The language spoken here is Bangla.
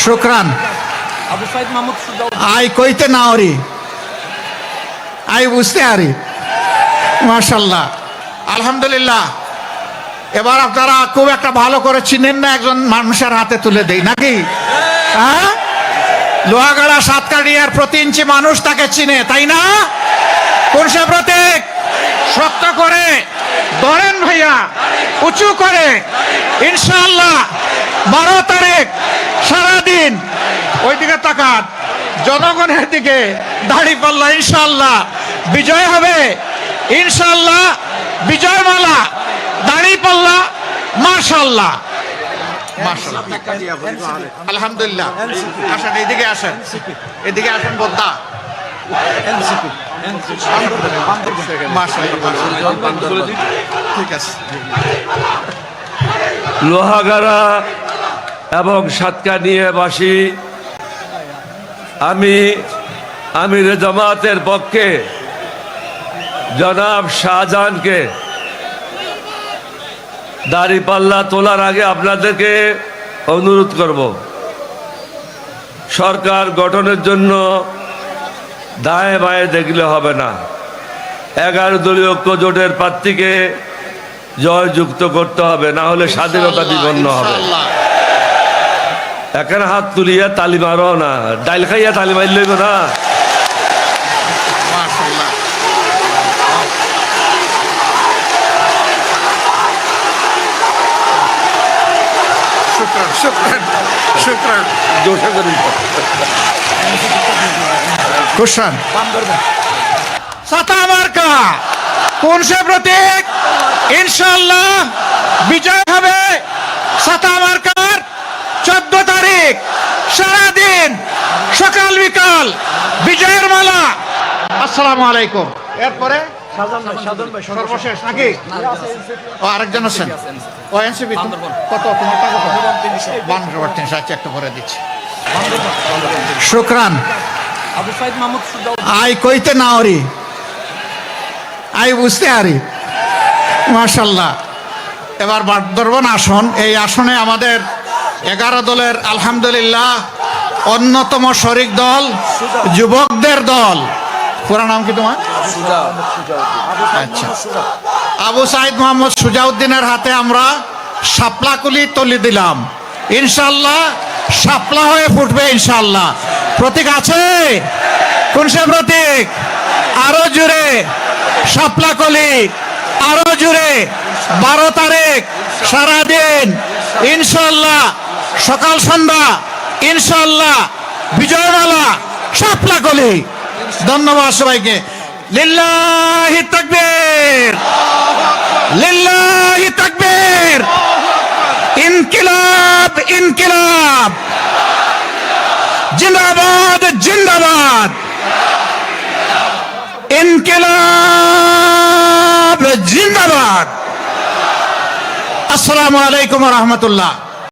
শুকরান। আবু সাইদ মাহমুদ সুজাউদ্দিন। আই কইতে না ওরি, আই বুঝতে আরি। মাশাল্লাহ, আলহামদুলিল্লাহ। এবার আপনারা খুব একটা ভালো করে চিনেন না, একজন মানুষের হাতে তুলে দেই নাকি? হ্যাঁ, লোহাগাড়া সাতকাড়িয়ার প্রতি ইঞ্চি মানুষ তাকে চিনে, তাই না? কোন সে প্রতীক? শক্ত করে ধরেন ভাইয়া, উঁচু করে। ইনশাআল্লাহ 12 তারিখ সারাদিন ওইদিকে তাকান, জনগণের দিকে, দাঁড়িপাল্লা ইনশাআল্লাহ বিজয় হবে। ইনশাআল্লাহ বিজয় মালা, দাঁড়িপাল্লা, মাশাআল্লাহ মাশাআল্লাহ। আলহামদুলিল্লাহ। আসেন এদিকে, আসেন এদিকে, আসেন বোদ্দা। ঠিক আছে। লোহাগাড়া এবং সাতকানিয়াবাসী, আমি আমির জামাতের পক্ষে জনাব শাহজাহানকে দাড়িপাল্লা তোলার আগে আপনাদেরকে অনুরোধ করব, সরকার গঠনের জন্য দায়ে বায়ে দেখলে হবে না। 11 দলীয় ঐক্য জোটের প্রার্থীকে জয়যুক্ত করতে হবে, না হলে স্বাধীনতা বিপন্ন হবে। এখানে হাত তুলিয়া তালি মারো না, ডাইল খাইয়া তালি মারি লইব না। কুশন সাতা মার্কা, কোন সে প্রতীক? ইনশাআল্লাহ বিজয় হবে সাতা মার্কার। 14 তারিখ সারাদিন সকাল বিকাল বিজয়ের মালা। আসসালামু আলাইকুম। এরপরে সর্বশেষ নাকি? ও আরেকজন আছেন, ও এনসিপি। কত তোমার টাকা? 300। আচ্ছা, একটু করে দিচ্ছি। শুকরান। আবু সাইদ মাহমুদ সুজাউদ্দিন। আই কইতে না ওরি, আই বুঝতে আরি। মাশাল্লাহ। এবার বাগদরবান আসন, এই আসনে আমাদের 11 দলের আলহামদুলিল্লাহ অন্যতম শরিক দল যুবকদের দল। পুরা নাম কি তোমার? আচ্ছা, আবু সাইদ মোহাম্মদ সুজাউদ্দিনের হাতে আমরা শাপলাকুলি তুলে দিলাম। ইনশাল্লাহ শাপলা হয়ে ফুটবে ইনশাল্লাহ। প্রতীক আছে? কোন সে প্রতীক? আরো জোরে শাপলাকুলি, আরো জোরে। 12 তারিখ সারাদিন ইনশাল্লাহ, সকাল সন্ধ্যা ইনশাল্লাহ বিজয়মালা, শাপলাকুলি। ধন্যবাদ সবাইকে। লিল্লাহি তাকবীর, লিল্লাহি তাকবীর। ইনকিলাব, ইনকিলাব, জিন্দাবাদ, জিন্দাবাদ। ইনকিলাব জিন্দাবাদ। আসসালামু আলাইকুম ওয়া রাহমাতুল্লাহ।